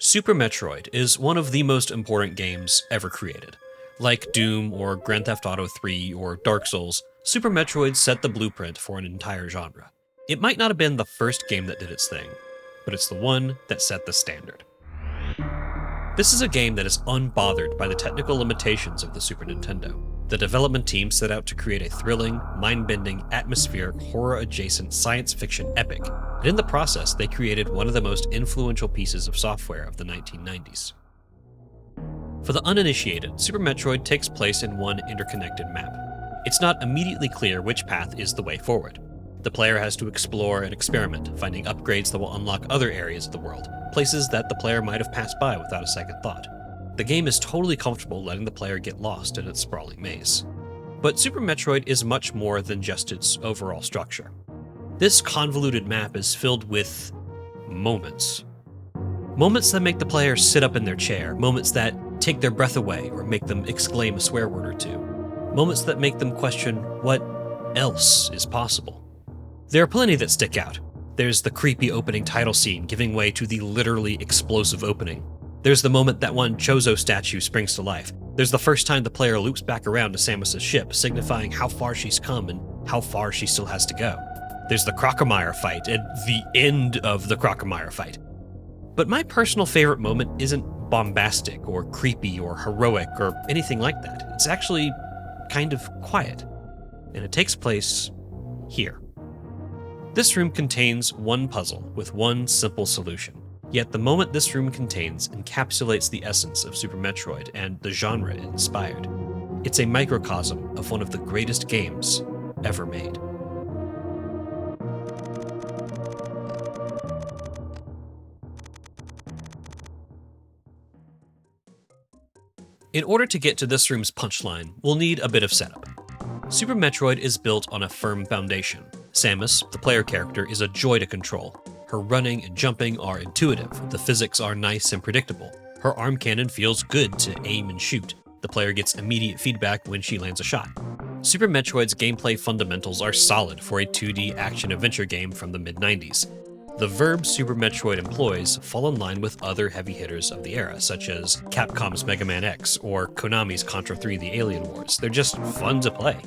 Super Metroid is one of the most important games ever created. Like Doom or Grand Theft Auto 3 or Dark Souls, Super Metroid set the blueprint for an entire genre. It might not have been the first game that did its thing, but it's the one that set the standard. This is a game that is unbothered by the technical limitations of the Super Nintendo. The development team set out to create a thrilling, mind-bending, atmospheric, horror-adjacent science fiction epic, and in the process they created one of the most influential pieces of software of the 1990s. For the uninitiated, Super Metroid takes place in one interconnected map. It's not immediately clear which path is the way forward. The player has to explore and experiment, finding upgrades that will unlock other areas of the world, places that the player might have passed by without a second thought. The game is totally comfortable letting the player get lost in its sprawling maze. But Super Metroid is much more than just its overall structure. This convoluted map is filled with moments. Moments that make the player sit up in their chair, moments that take their breath away or make them exclaim a swear word or two, moments that make them question what else is possible. There are plenty that stick out. There's the creepy opening title scene giving way to the literally explosive opening. There's the moment that one Chozo statue springs to life. There's the first time the player loops back around to Samus's ship, signifying how far she's come and how far she still has to go. There's the Crocomire fight and the end of the Crocomire fight. But my personal favorite moment isn't bombastic or creepy or heroic or anything like that. It's actually kind of quiet, and it takes place here. This room contains one puzzle with one simple solution. Yet the moment this room contains encapsulates the essence of Super Metroid and the genre it inspired. It's a microcosm of one of the greatest games ever made. In order to get to this room's punchline, we'll need a bit of setup. Super Metroid is built on a firm foundation. Samus, the player character, is a joy to control. Her running and jumping are intuitive, the physics are nice and predictable. Her arm cannon feels good to aim and shoot. The player gets immediate feedback when she lands a shot. Super Metroid's gameplay fundamentals are solid for a 2D action-adventure game from the mid-90s. The verbs Super Metroid employs fall in line with other heavy hitters of the era, such as Capcom's Mega Man X or Konami's Contra 3 The Alien Wars. They're just fun to play.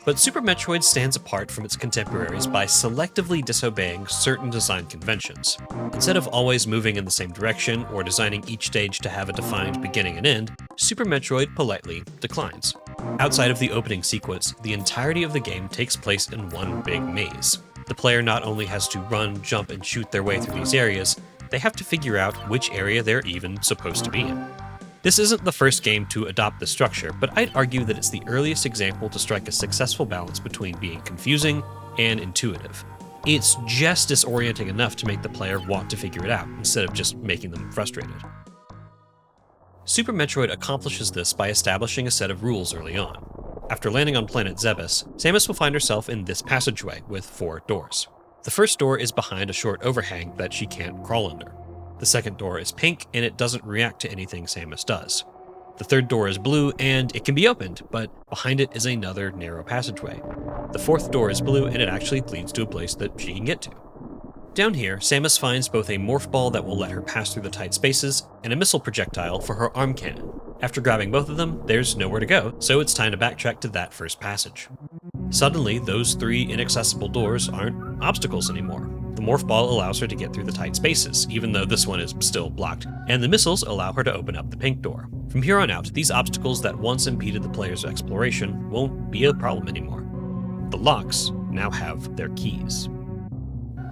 But Super Metroid stands apart from its contemporaries by selectively disobeying certain design conventions. Instead of always moving in the same direction or designing each stage to have a defined beginning and end, Super Metroid politely declines. Outside of the opening sequence, the entirety of the game takes place in one big maze. The player not only has to run, jump, and shoot their way through these areas, they have to figure out which area they're even supposed to be in. This isn't the first game to adopt this structure, but I'd argue that it's the earliest example to strike a successful balance between being confusing and intuitive. It's just disorienting enough to make the player want to figure it out, instead of just making them frustrated. Super Metroid accomplishes this by establishing a set of rules early on. After landing on planet Zebes, Samus will find herself in this passageway with 4 doors. The first door is behind a short overhang that she can't crawl under. The second door is pink, and it doesn't react to anything Samus does. The third door is blue, and it can be opened, but behind it is another narrow passageway. The fourth door is blue, and it actually leads to a place that she can get to. Down here, Samus finds both a morph ball that will let her pass through the tight spaces, and a missile projectile for her arm cannon. After grabbing both of them, there's nowhere to go, so it's time to backtrack to that first passage. Suddenly, those 3 inaccessible doors aren't obstacles anymore. The morph ball allows her to get through the tight spaces, even though this one is still blocked, and the missiles allow her to open up the pink door. From here on out, these obstacles that once impeded the player's exploration won't be a problem anymore. The locks now have their keys.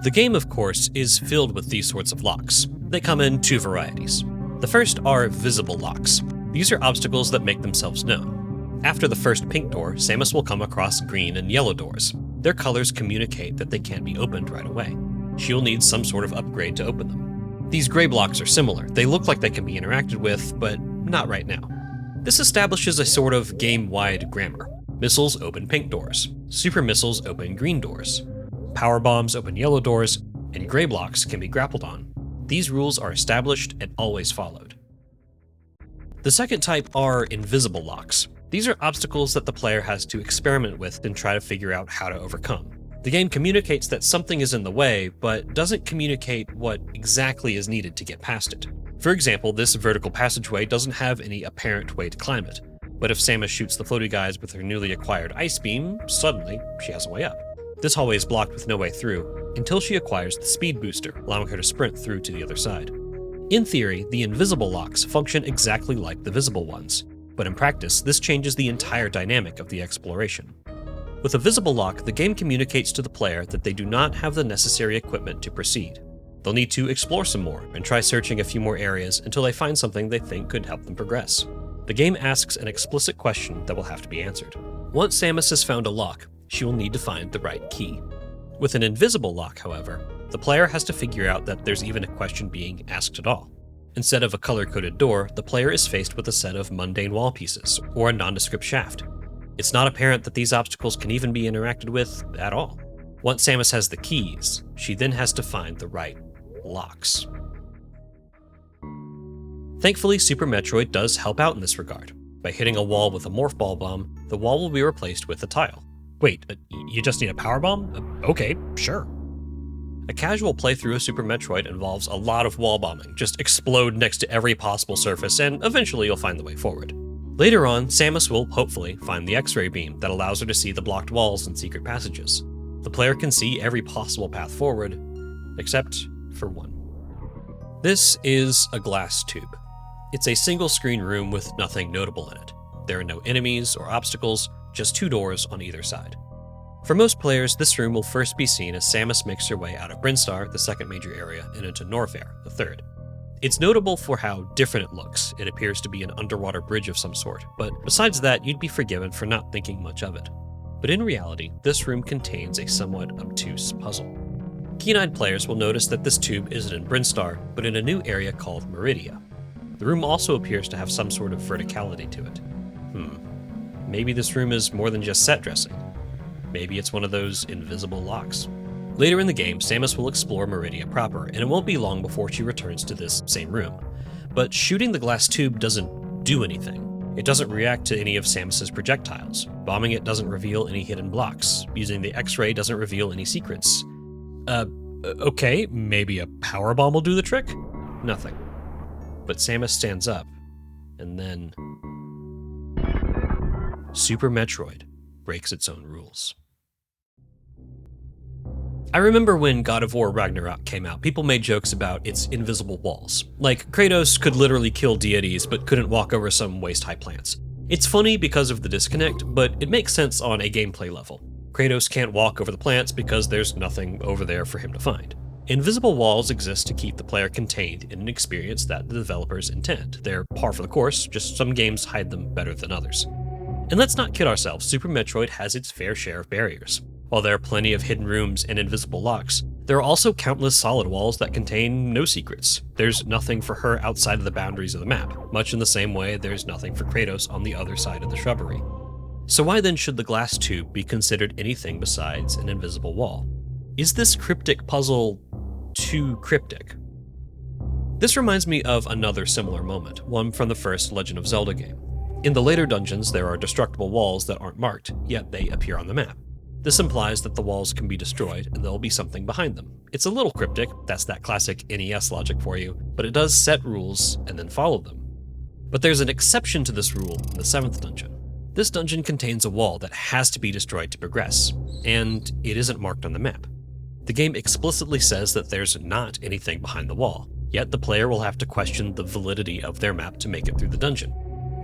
The game, of course, is filled with these sorts of locks. They come in 2 varieties. The first are visible locks. These are obstacles that make themselves known. After the first pink door, Samus will come across green and yellow doors. Their colors communicate that they can't be opened right away. She'll need some sort of upgrade to open them. These gray blocks are similar. They look like they can be interacted with, but not right now. This establishes a sort of game-wide grammar. Missiles open pink doors. Super missiles open green doors. Power bombs open yellow doors, and gray blocks can be grappled on. These rules are established and always followed. The second type are invisible locks. These are obstacles that the player has to experiment with and try to figure out how to overcome. The game communicates that something is in the way, but doesn't communicate what exactly is needed to get past it. For example, this vertical passageway doesn't have any apparent way to climb it, but if Samus shoots the floaty guys with her newly acquired ice beam, suddenly she has a way up. This hallway is blocked with no way through, until she acquires the speed booster, allowing her to sprint through to the other side. In theory, the invisible locks function exactly like the visible ones, but in practice, this changes the entire dynamic of the exploration. With a visible lock, the game communicates to the player that they do not have the necessary equipment to proceed. They'll need to explore some more and try searching a few more areas until they find something they think could help them progress. The game asks an explicit question that will have to be answered. Once Samus has found a lock, she will need to find the right key. With an invisible lock, however, the player has to figure out that there's even a question being asked at all. Instead of a color-coded door, the player is faced with a set of mundane wall pieces, or a nondescript shaft. It's not apparent that these obstacles can even be interacted with at all. Once Samus has the keys, she then has to find the right locks. Thankfully, Super Metroid does help out in this regard. By hitting a wall with a Morph Ball bomb, the wall will be replaced with a tile. Wait, you just need a power bomb? Okay, sure. A casual playthrough of Super Metroid involves a lot of wall bombing. Just explode next to every possible surface, and eventually you'll find the way forward. Later on, Samus will hopefully find the X-ray beam that allows her to see the blocked walls and secret passages. The player can see every possible path forward, except for one. This is a glass tube. It's a single-screen room with nothing notable in it. There are no enemies or obstacles, just two doors on either side. For most players, this room will first be seen as Samus makes her way out of Brinstar, the second major area, and into Norfair, the third. It's notable for how different it looks. It appears to be an underwater bridge of some sort, but besides that, you'd be forgiven for not thinking much of it. But in reality, this room contains a somewhat obtuse puzzle. Keen-eyed players will notice that this tube isn't in Brinstar, but in a new area called Meridia. The room also appears to have some sort of verticality to it. Maybe this room is more than just set dressing. Maybe it's one of those invisible locks. Later in the game, Samus will explore Meridia proper, and it won't be long before she returns to this same room. But shooting the glass tube doesn't do anything. It doesn't react to any of Samus's projectiles. Bombing it doesn't reveal any hidden blocks. Using the X-ray doesn't reveal any secrets. Okay, maybe a power bomb will do the trick? Nothing. But Samus stands up, and then Super Metroid breaks its own rules. I remember when God of War Ragnarok came out, people made jokes about its invisible walls. Like, Kratos could literally kill deities, but couldn't walk over some waist-high plants. It's funny because of the disconnect, but it makes sense on a gameplay level. Kratos can't walk over the plants because there's nothing over there for him to find. Invisible walls exist to keep the player contained in an experience that the developers intend. They're par for the course, just some games hide them better than others. And let's not kid ourselves, Super Metroid has its fair share of barriers. While there are plenty of hidden rooms and invisible locks, there are also countless solid walls that contain no secrets. There's nothing for her outside of the boundaries of the map, much in the same way there's nothing for Kratos on the other side of the shrubbery. So why then should the glass tube be considered anything besides an invisible wall? Is this cryptic puzzle too cryptic? This reminds me of another similar moment, one from the first Legend of Zelda game. In the later dungeons, there are destructible walls that aren't marked, yet they appear on the map. This implies that the walls can be destroyed and there'll be something behind them. It's a little cryptic, that's that classic NES logic for you, but it does set rules and then follow them. But there's an exception to this rule in the 7th dungeon. This dungeon contains a wall that has to be destroyed to progress, and it isn't marked on the map. The game explicitly says that there's not anything behind the wall, yet the player will have to question the validity of their map to make it through the dungeon.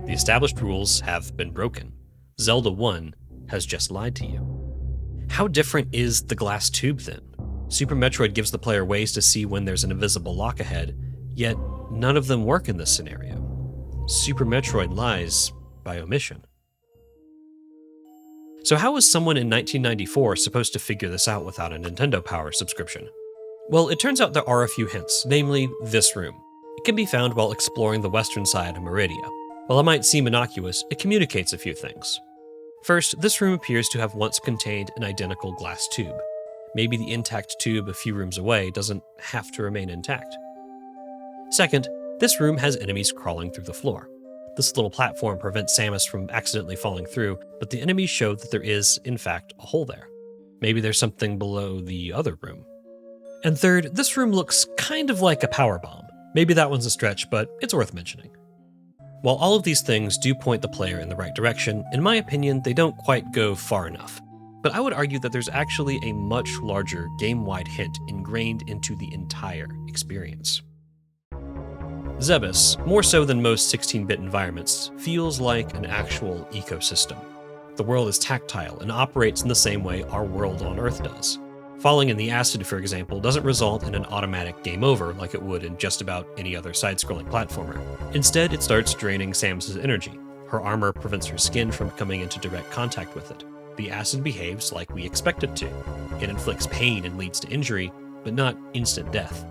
The established rules have been broken. Zelda 1 has just lied to you. How different is the glass tube then? Super Metroid gives the player ways to see when there's an invisible lock ahead, yet none of them work in this scenario. Super Metroid lies by omission. So how was someone in 1994 supposed to figure this out without a Nintendo Power subscription? Well, it turns out there are a few hints, namely this room. It can be found while exploring the western side of Meridia. While it might seem innocuous, it communicates a few things. First, this room appears to have once contained an identical glass tube. Maybe the intact tube a few rooms away doesn't have to remain intact. Second, this room has enemies crawling through the floor. This little platform prevents Samus from accidentally falling through, but the enemies show that there is, in fact, a hole there. Maybe there's something below the other room. And third, this room looks kind of like a power bomb. Maybe that one's a stretch, but it's worth mentioning. While all of these things do point the player in the right direction, in my opinion, they don't quite go far enough. But I would argue that there's actually a much larger game-wide hint ingrained into the entire experience. Zebes, more so than most 16-bit environments, feels like an actual ecosystem. The world is tactile and operates in the same way our world on Earth does. Falling in the acid, for example, doesn't result in an automatic game over like it would in just about any other side-scrolling platformer. Instead, it starts draining Samus's energy. Her armor prevents her skin from coming into direct contact with it. The acid behaves like we expect it to. It inflicts pain and leads to injury, but not instant death.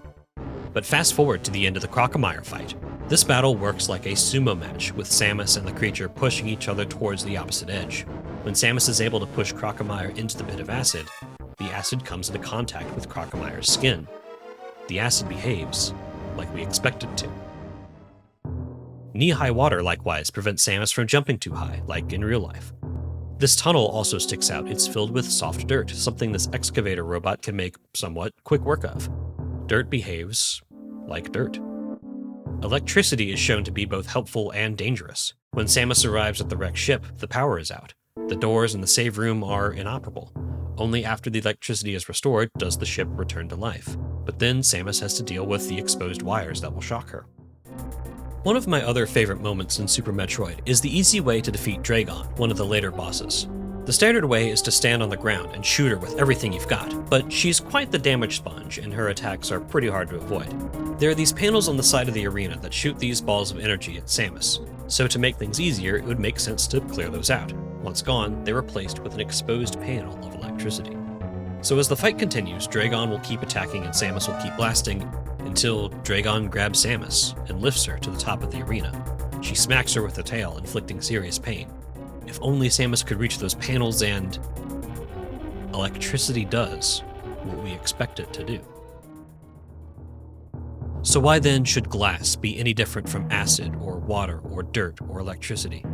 But fast forward to the end of the Crocomire fight. This battle works like a sumo match, with Samus and the creature pushing each other towards the opposite edge. When Samus is able to push Crocomire into the pit of acid, the acid comes into contact with Crocomire's skin. The acid behaves like we expect it to. Knee-high water likewise prevents Samus from jumping too high, like in real life. This tunnel also sticks out. It's filled with soft dirt, something this excavator robot can make somewhat quick work of. Dirt behaves like dirt. Electricity is shown to be both helpful and dangerous. When Samus arrives at the wrecked ship, the power is out. The doors in the save room are inoperable. Only after the electricity is restored does the ship return to life. But then Samus has to deal with the exposed wires that will shock her. One of my other favorite moments in Super Metroid is the easy way to defeat Dragon, one of the later bosses. The standard way is to stand on the ground and shoot her with everything you've got, but she's quite the damage sponge and her attacks are pretty hard to avoid. There are these panels on the side of the arena that shoot these balls of energy at Samus, so to make things easier, it would make sense to clear those out. Once gone, they're replaced with an exposed panel of electricity. So as the fight continues, Dragon will keep attacking and Samus will keep blasting, until Dragon grabs Samus and lifts her to the top of the arena. She smacks her with the tail, inflicting serious pain. If only Samus could reach those panels and... electricity does what we expect it to do. So why then should glass be any different from acid or water or dirt or electricity?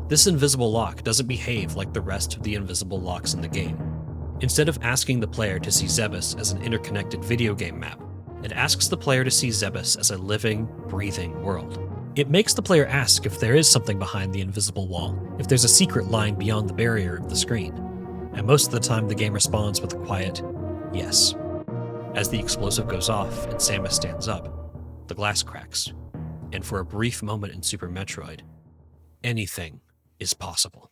This invisible lock doesn't behave like the rest of the invisible locks in the game. Instead of asking the player to see Zebes as an interconnected video game map, it asks the player to see Zebes as a living, breathing world. It makes the player ask if there is something behind the invisible wall, if there's a secret lying beyond the barrier of the screen. And most of the time the game responds with a quiet, yes. As the explosive goes off and Samus stands up, the glass cracks, and for a brief moment in Super Metroid, anything is possible.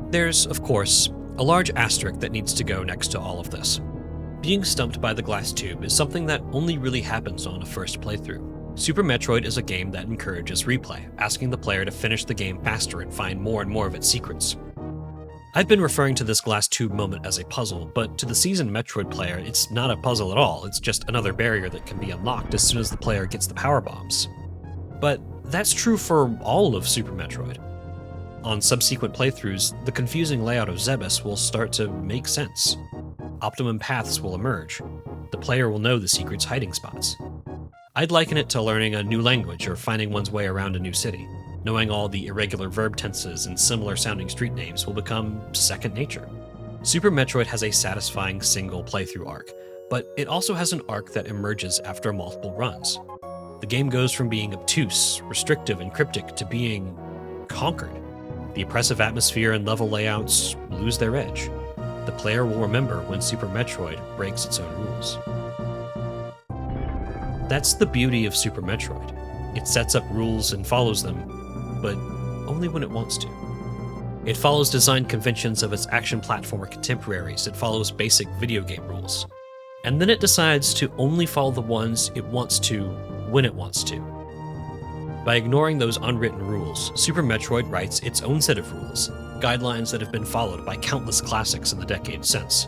There's, of course, a large asterisk that needs to go next to all of this. Being stumped by the glass tube is something that only really happens on a first playthrough. Super Metroid is a game that encourages replay, asking the player to finish the game faster and find more and more of its secrets. I've been referring to this glass tube moment as a puzzle, but to the seasoned Metroid player, it's not a puzzle at all. It's just another barrier that can be unlocked as soon as the player gets the power bombs. But that's true for all of Super Metroid. On subsequent playthroughs, the confusing layout of Zebes will start to make sense. Optimum paths will emerge. The player will know the secret's hiding spots. I'd liken it to learning a new language or finding one's way around a new city. Knowing all the irregular verb tenses and similar sounding street names will become second nature. Super Metroid has a satisfying single playthrough arc, but it also has an arc that emerges after multiple runs. The game goes from being obtuse, restrictive, and cryptic to being conquered. The oppressive atmosphere and level layouts lose their edge. The player will remember when Super Metroid breaks its own rules. That's the beauty of Super Metroid. It sets up rules and follows them, but only when it wants to. It follows design conventions of its action platformer contemporaries. It follows basic video game rules. And then it decides to only follow the ones it wants to when it wants to. By ignoring those unwritten rules, Super Metroid writes its own set of rules, guidelines that have been followed by countless classics in the decades since.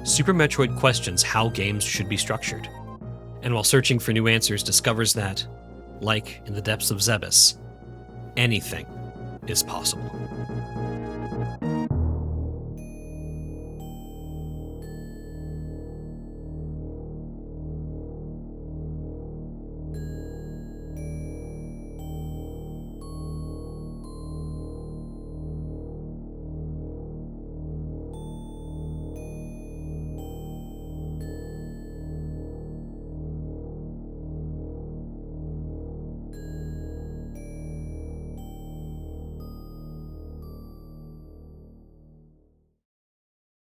Super Metroid questions how games should be structured, and while searching for new answers discovers that, like in the depths of Zebes, anything is possible.